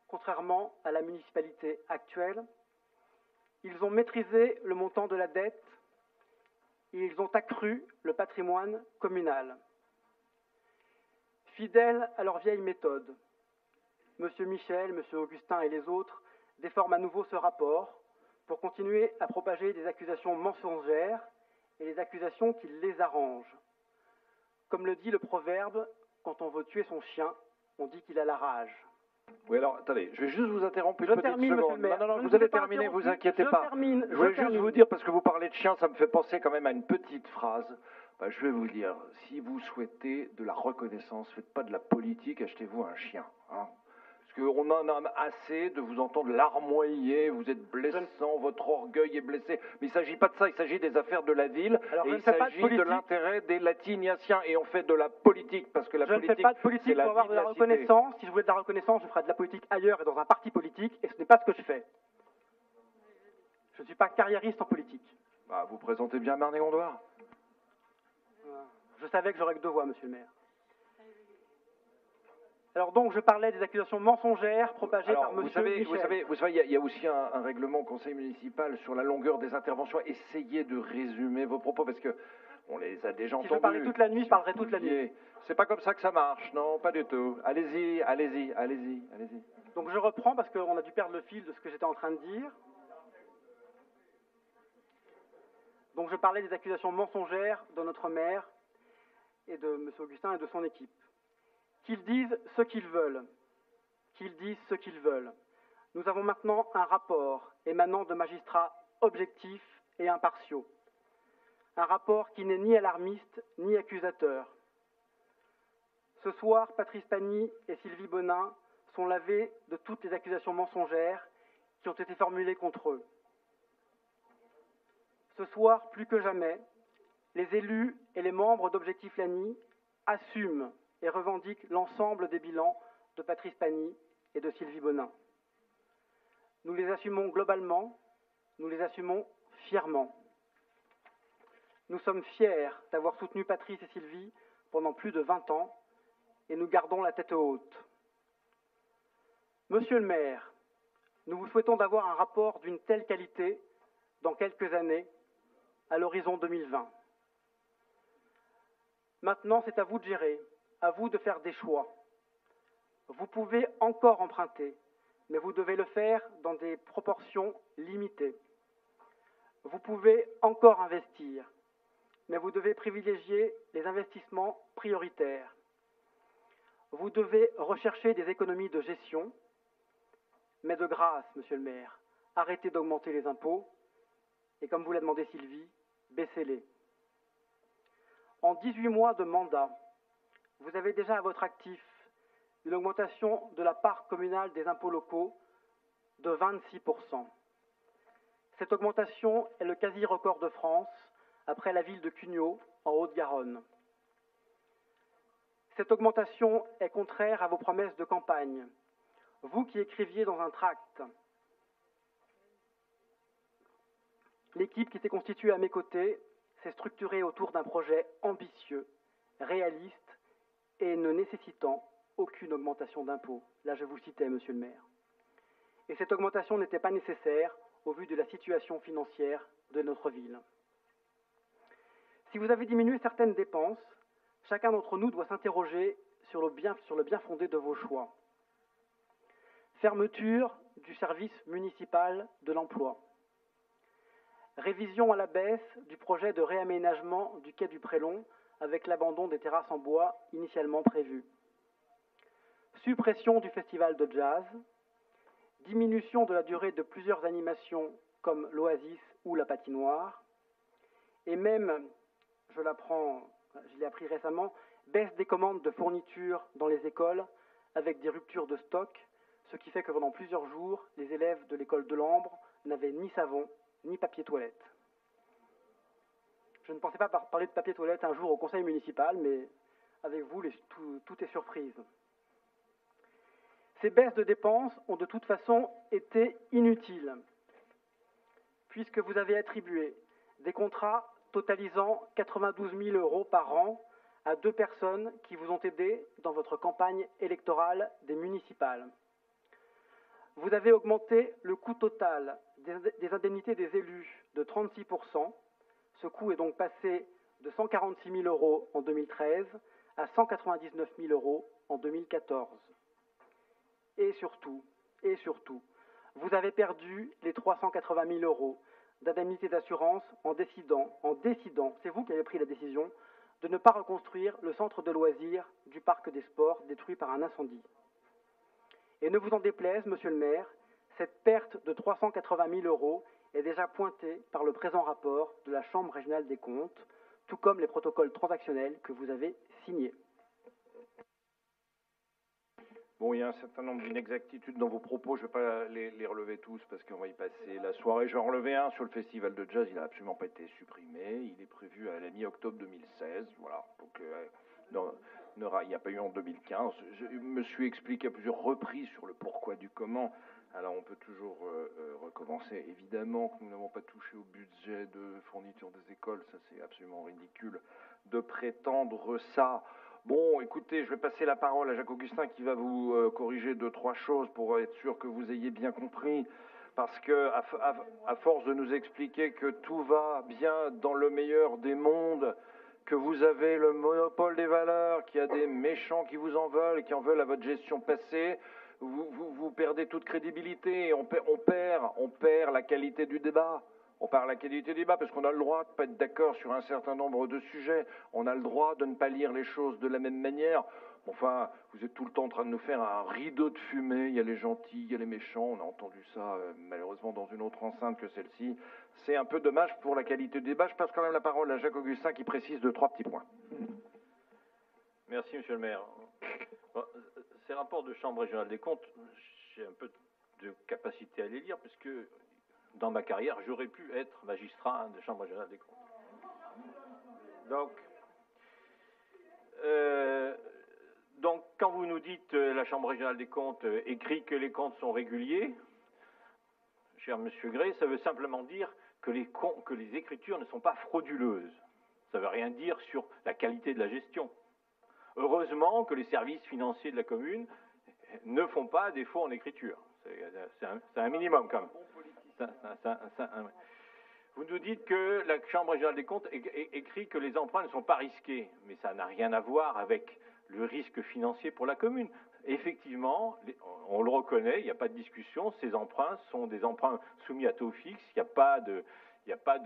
contrairement à la municipalité actuelle. Ils ont maîtrisé le montant de la dette et ils ont accru le patrimoine communal. Fidèles à leur vieille méthode, M. Michel, M. Augustin et les autres déforment à nouveau ce rapport pour continuer à propager des accusations mensongères et les accusations qui les arrangent. Comme le dit le proverbe, quand on veut tuer son chien, on dit qu'il a la rage. Oui, alors, attendez, je vais juste vous interrompre une Je petite termine, seconde. monsieur le maire. Non, vous allez terminer, vous inquiétez pas. Je voulais juste vous dire, parce que vous parlez de chien, ça me fait penser quand même à une petite phrase. Ben, je vais vous le dire, si vous souhaitez de la reconnaissance, faites pas de la politique, achetez-vous un chien. Hein. Parce qu'on en a assez de vous entendre larmoyer, vous êtes blessant, votre orgueil est blessé. Mais il ne s'agit pas de ça, il s'agit des affaires de la ville, alors, et il s'agit de l'intérêt des Latiniaciens. Et on fait de la politique, parce que la politique, je ne fais pas de politique pour avoir de la reconnaissance. Si je voulais de la reconnaissance, je ferais de la politique ailleurs et dans un parti politique, et ce n'est pas ce que je fais. Je ne suis pas carriériste en politique. Bah, vous présentez bien Marne-et-Gondoire. Je savais que j'aurais que deux voix, monsieur le maire. Alors donc, je parlais des accusations mensongères propagées par monsieur Michel. Vous savez, il y a aussi un règlement au conseil municipal sur la longueur des interventions. Essayez de résumer vos propos, parce que on les a déjà entendus. Si je parlais toute la nuit, je parlerai toute la nuit. C'est pas comme ça que ça marche, non, pas du tout. Allez-y. Donc je reprends, parce qu'on a dû perdre le fil de ce que j'étais en train de dire. Donc je parlais des accusations mensongères de notre maire et de M. Augustin et de son équipe. Qu'ils disent ce qu'ils veulent. Nous avons maintenant un rapport émanant de magistrats objectifs et impartiaux. Un rapport qui n'est ni alarmiste ni accusateur. Ce soir, Patrice Pagny et Sylvie Bonin sont lavés de toutes les accusations mensongères qui ont été formulées contre eux. Ce soir, plus que jamais, les élus et les membres d'Objectif Lani assument et revendiquent l'ensemble des bilans de Patrice Pagny et de Sylvie Bonin. Nous les assumons globalement, nous les assumons fièrement. Nous sommes fiers d'avoir soutenu Patrice et Sylvie pendant plus de 20 ans et nous gardons la tête haute. Monsieur le maire, nous vous souhaitons d'avoir un rapport d'une telle qualité dans quelques années, à l'horizon 2020. Maintenant, c'est à vous de gérer, à vous de faire des choix. Vous pouvez encore emprunter, mais vous devez le faire dans des proportions limitées. Vous pouvez encore investir, mais vous devez privilégier les investissements prioritaires. Vous devez rechercher des économies de gestion, mais de grâce, monsieur le maire, arrêtez d'augmenter les impôts et, comme vous l'a demandé Sylvie, baissez-les. En 18 mois de mandat, vous avez déjà à votre actif une augmentation de la part communale des impôts locaux de 26%. Cette augmentation est le quasi-record de France, après la ville de Cugnaux, en Haute-Garonne. Cette augmentation est contraire à vos promesses de campagne. Vous qui écriviez dans un tract, l'équipe qui s'est constituée à mes côtés s'est structurée autour d'un projet ambitieux, réaliste et ne nécessitant aucune augmentation d'impôts. Là, je vous citais, monsieur le maire. Et cette augmentation n'était pas nécessaire au vu de la situation financière de notre ville. Si vous avez diminué certaines dépenses, chacun d'entre nous doit s'interroger sur le bien fondé de vos choix. Fermeture du service municipal de l'emploi. Révision à la baisse du projet de réaménagement du quai du Prélon avec l'abandon des terrasses en bois initialement prévues. Suppression du festival de jazz. Diminution de la durée de plusieurs animations comme l'Oasis ou la patinoire. Et même, je l'ai appris récemment, baisse des commandes de fournitures dans les écoles avec des ruptures de stock, ce qui fait que pendant plusieurs jours, les élèves de l'école de l'Ambre n'avaient ni savon ni papier toilette. Je ne pensais pas parler de papier toilette un jour au conseil municipal, mais avec vous, tout est surprise. Ces baisses de dépenses ont de toute façon été inutiles, puisque vous avez attribué des contrats totalisant 92 000 € par an à 2 personnes qui vous ont aidé dans votre campagne électorale des municipales. Vous avez augmenté le coût total des indemnités des élus de 36%. Ce coût est donc passé de 146 000 € en 2013 à 199 000 € en 2014. Et surtout, vous avez perdu les 380 000 € d'indemnité d'assurance en décidant, c'est vous qui avez pris la décision, de ne pas reconstruire le centre de loisirs du parc des sports détruit par un incendie. Et ne vous en déplaise, monsieur le maire, cette perte de 380 000 € est déjà pointée par le présent rapport de la Chambre régionale des comptes, tout comme les protocoles transactionnels que vous avez signés. Bon, il y a un certain nombre d'inexactitudes dans vos propos, je ne vais pas les relever tous parce qu'on va y passer la soirée. Je vais en relever un sur le festival de jazz, il n'a absolument pas été supprimé, il est prévu à la mi-octobre 2016, voilà, donc il n'y a pas eu en 2015. Je me suis expliqué à plusieurs reprises sur le pourquoi du comment, alors on peut toujours recommencer. Évidemment que nous n'avons pas touché au budget de fourniture des écoles, ça c'est absolument ridicule de prétendre ça. Bon, écoutez, je vais passer la parole à Jacques-Augustin qui va vous corriger 2-3 choses pour être sûr que vous ayez bien compris. Parce que, à force de nous expliquer que tout va bien dans le meilleur des mondes, que vous avez le monopole des valeurs, qu'il y a des méchants qui vous en veulent et qui en veulent à votre gestion passée, vous perdez toute crédibilité et on perd la qualité du débat. On parle de la qualité du débat parce qu'on a le droit de ne pas être d'accord sur un certain nombre de sujets. On a le droit de ne pas lire les choses de la même manière. Enfin, vous êtes tout le temps en train de nous faire un rideau de fumée. Il y a les gentils, il y a les méchants. On a entendu ça malheureusement dans une autre enceinte que celle-ci. C'est un peu dommage pour la qualité du débat. Je passe quand même la parole à Jacques-Augustin qui précise 2-3 petits points. Merci, monsieur le maire. Bon, ces rapports de Chambre régionale des comptes, j'ai un peu de capacité à les lire puisque dans ma carrière, j'aurais pu être magistrat de Chambre régionale des comptes. Donc, quand vous nous dites la Chambre régionale des comptes écrit que les comptes sont réguliers, cher monsieur Gray, ça veut simplement dire que les écritures ne sont pas frauduleuses. Ça ne veut rien dire sur la qualité de la gestion. Heureusement que les services financiers de la commune ne font pas défaut en écriture. C'est un minimum quand même. Vous nous dites que la Chambre régionale des comptes écrit que les emprunts ne sont pas risqués, mais ça n'a rien à voir avec le risque financier pour la commune. Effectivement, on le reconnaît, il n'y a pas de discussion, ces emprunts sont des emprunts soumis à taux fixe, il n'y a pas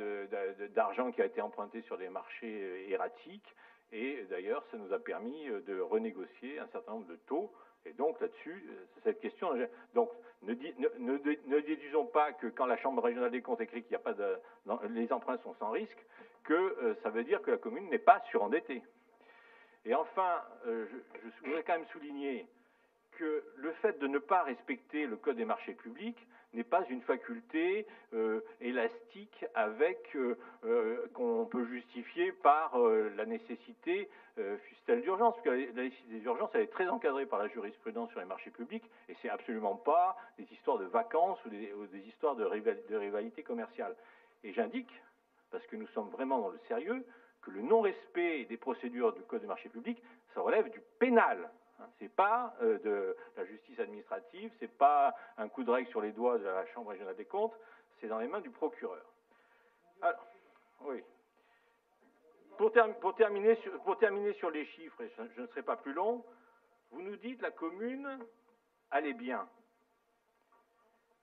d'argent qui a été emprunté sur des marchés erratiques, et d'ailleurs, ça nous a permis de renégocier un certain nombre de taux. Et donc là-dessus, cette question, donc ne déduisons pas que quand la Chambre régionale des comptes écrit qu'il n'y a pas les emprunts sont sans risque, que ça veut dire que la commune n'est pas surendettée. Et enfin, je voudrais quand même souligner que le fait de ne pas respecter le code des marchés publics n'est pas une faculté élastique qu'on peut justifier par la nécessité, fût-elle d'urgence, parce que la nécessité d'urgence, elle est très encadrée par la jurisprudence sur les marchés publics, et c'est absolument pas des histoires de vacances ou des histoires de rivalité commerciale. Et j'indique, parce que nous sommes vraiment dans le sérieux, que le non-respect des procédures du code des marchés publics, ça relève du pénal. C'est pas de la justice administrative, c'est pas un coup de règle sur les doigts de la Chambre régionale des comptes, c'est dans les mains du procureur. Alors, oui. Pour terminer sur les chiffres, et je ne serai pas plus long, vous nous dites la commune allait bien.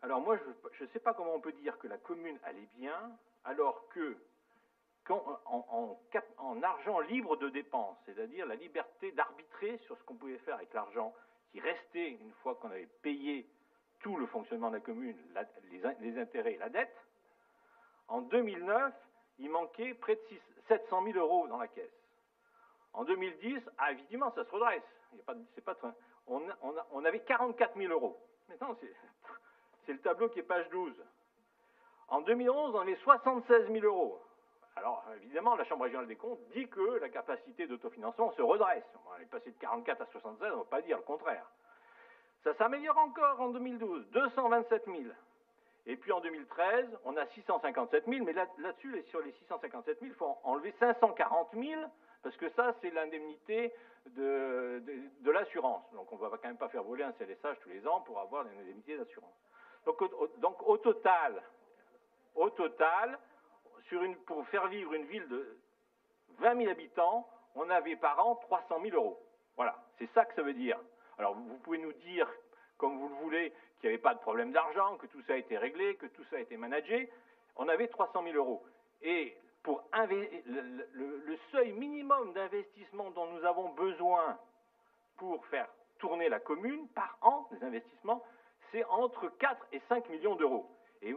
Alors moi, je ne sais pas comment on peut dire que la commune allait bien, alors que en argent libre de dépenses, c'est-à-dire la liberté d'arbitrer sur ce qu'on pouvait faire avec l'argent qui restait une fois qu'on avait payé tout le fonctionnement de la commune, les intérêts et la dette, en 2009, il manquait près de 700 000 euros dans la caisse. En 2010, évidemment, ça se redresse. On avait 44 000 euros. Maintenant, c'est le tableau qui est page 12. En 2011, on avait 76 000 euros. Alors, évidemment, la Chambre régionale des comptes dit que la capacité d'autofinancement se redresse. On est passé de 44 à 76, on ne va pas dire le contraire. Ça s'améliore encore en 2012, 227 000. Et puis en 2013, on a 657 000, mais là-dessus, sur les 657 000, il faut enlever 540 000, parce que ça, c'est l'indemnité de l'assurance. Donc on ne va quand même pas faire voler un CLSH tous les ans pour avoir une indemnité d'assurance. Donc au total, pour faire vivre une ville de 20 000 habitants, on avait par an 300 000 euros. Voilà, c'est ça que ça veut dire. Alors vous pouvez nous dire, comme vous le voulez, qu'il n'y avait pas de problème d'argent, que tout ça a été réglé, que tout ça a été managé. On avait 300 000 euros. Et pour le seuil minimum d'investissement dont nous avons besoin pour faire tourner la commune par an, des investissements, c'est entre 4 et 5 millions d'euros. Et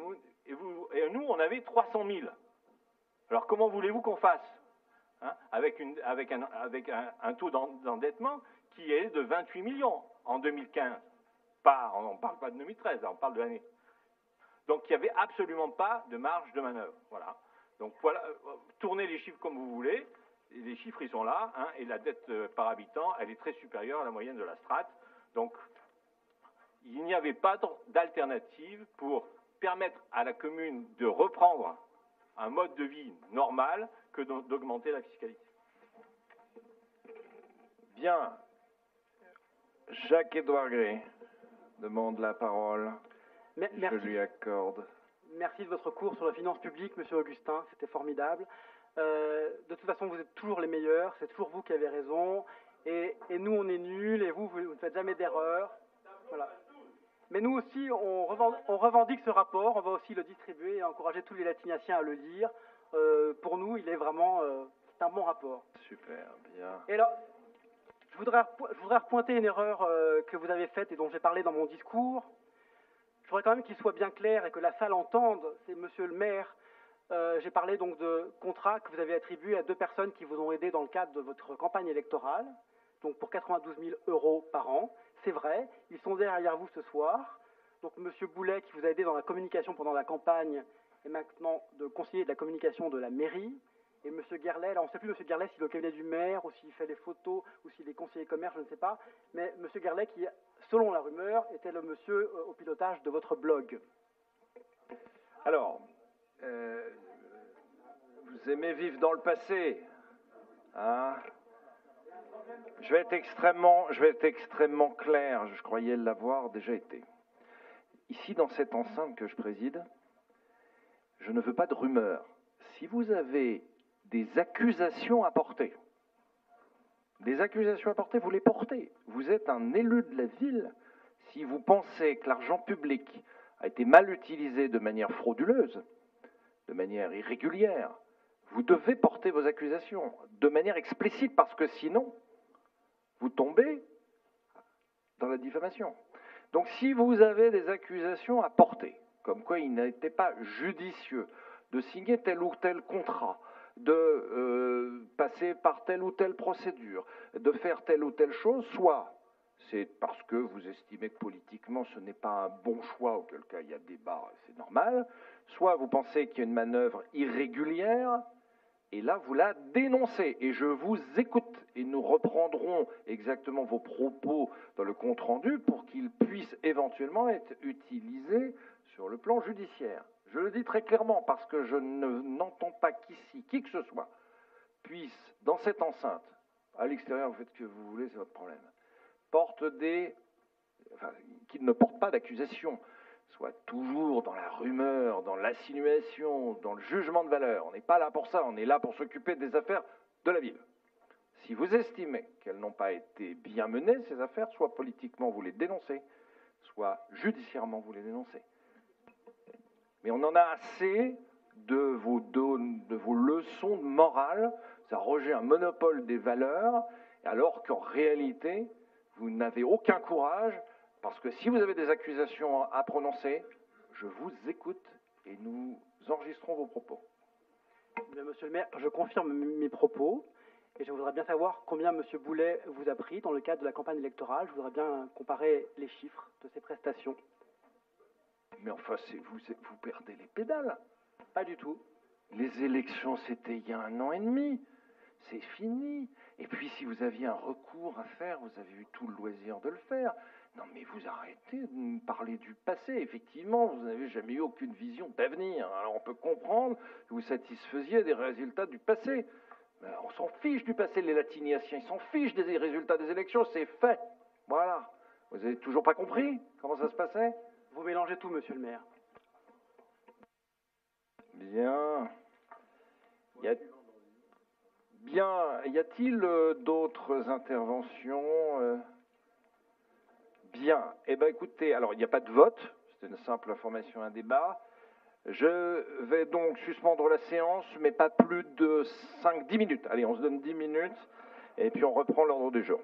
nous, on avait 300 000. Alors comment voulez-vous qu'on fasse avec un taux d'endettement qui est de 28 millions en 2015. On ne parle pas de 2013, on parle de l'année. Donc il n'y avait absolument pas de marge de manœuvre. Voilà. Donc voilà, tournez les chiffres comme vous voulez. Les chiffres, ils sont là, et la dette par habitant, elle est très supérieure à la moyenne de la strate. Donc il n'y avait pas d'alternative pour permettre à la commune de reprendre un mode de vie normal que d'augmenter la fiscalité. Bien. Jacques-Édouard Gray demande la parole. Merci. Je lui accorde. Merci de votre cours sur la finance publique, Monsieur Augustin, c'était formidable. De toute façon, vous êtes toujours les meilleurs, c'est toujours vous qui avez raison, et nous on est nuls, et vous ne faites jamais d'erreur. Voilà. Mais nous aussi, on revendique ce rapport, on va aussi le distribuer et encourager tous les latinaciens à le lire. Pour nous, il est vraiment, c'est un bon rapport. Super, bien. Et alors, je voudrais repointer une erreur que vous avez faite et dont j'ai parlé dans mon discours. Je voudrais quand même qu'il soit bien clair et que la salle entende, c'est Monsieur le maire, j'ai parlé donc de contrats que vous avez attribués à 2 personnes qui vous ont aidé dans le cadre de votre campagne électorale, donc pour 92 000 euros par an. C'est vrai, ils sont derrière vous ce soir. Donc Monsieur Boulet, qui vous a aidé dans la communication pendant la campagne, est maintenant de conseiller de la communication de la mairie. Et M. Guerlet, là on ne sait plus M. Guerlet s'il est au cabinet du maire ou s'il fait les photos ou s'il est conseiller commerce, je ne sais pas. Mais M. Guerlet qui, selon la rumeur, était le monsieur au pilotage de votre blog. Alors, vous aimez vivre dans le passé, hein? Je vais être extrêmement clair, je croyais l'avoir déjà été. Ici, dans cette enceinte que je préside, je ne veux pas de rumeurs. Si vous avez des accusations à porter, vous les portez. Vous êtes un élu de la ville. Si vous pensez que l'argent public a été mal utilisé de manière frauduleuse, de manière irrégulière, vous devez porter vos accusations de manière explicite, parce que sinon, vous tombez dans la diffamation. Donc si vous avez des accusations à porter, comme quoi il n'était pas judicieux de signer tel ou tel contrat, de passer par telle ou telle procédure, de faire telle ou telle chose, soit c'est parce que vous estimez que politiquement ce n'est pas un bon choix, auquel cas il y a débat, c'est normal, soit vous pensez qu'il y a une manœuvre irrégulière, et là vous la dénoncez, et je vous écoute, et nous reprendrons exactement vos propos dans le compte-rendu pour qu'ils puissent éventuellement être utilisés sur le plan judiciaire. Je le dis très clairement, parce que je n'entends pas qu'ici, qui que ce soit, puisse, dans cette enceinte, à l'extérieur, vous faites ce que vous voulez, c'est votre problème, qu'il ne porte pas d'accusation, soit toujours dans la rumeur, dans l'insinuation, dans le jugement de valeur. On n'est pas là pour ça, on est là pour s'occuper des affaires de la ville. Si vous estimez qu'elles n'ont pas été bien menées, ces affaires, soit politiquement vous les dénoncez, soit judiciairement vous les dénoncez. Mais on en a assez de vos leçons de morale, ça arroger un monopole des valeurs, alors qu'en réalité, vous n'avez aucun courage, parce que si vous avez des accusations à prononcer, je vous écoute et nous enregistrons vos propos. Bien, monsieur le maire, je confirme mes propos, et je voudrais bien savoir combien monsieur Boulet vous a pris dans le cadre de la campagne électorale. Je voudrais bien comparer les chiffres de ses prestations. Mais enfin, vous perdez les pédales. Pas du tout. Les élections, c'était il y a 1 an et demi. C'est fini. Et puis, si vous aviez un recours à faire, vous avez eu tout le loisir de le faire. Non, mais vous arrêtez de me parler du passé. Effectivement, vous n'avez jamais eu aucune vision d'avenir. Alors, on peut comprendre que vous satisfaisiez des résultats du passé. Mais on s'en fiche du passé, les latiniaciens. Ils s'en fichent des résultats des élections. C'est fait. Voilà. Vous n'avez toujours pas compris comment ça se passait? Vous mélangez tout, monsieur le maire. Bien. Y a-t-il d'autres interventions? Bien. Eh bien, écoutez, alors, il n'y a pas de vote. C'est une simple information, un débat. Je vais donc suspendre la séance, mais pas plus de 5-10 minutes. Allez, on se donne 10 minutes, et puis on reprend l'ordre du jour.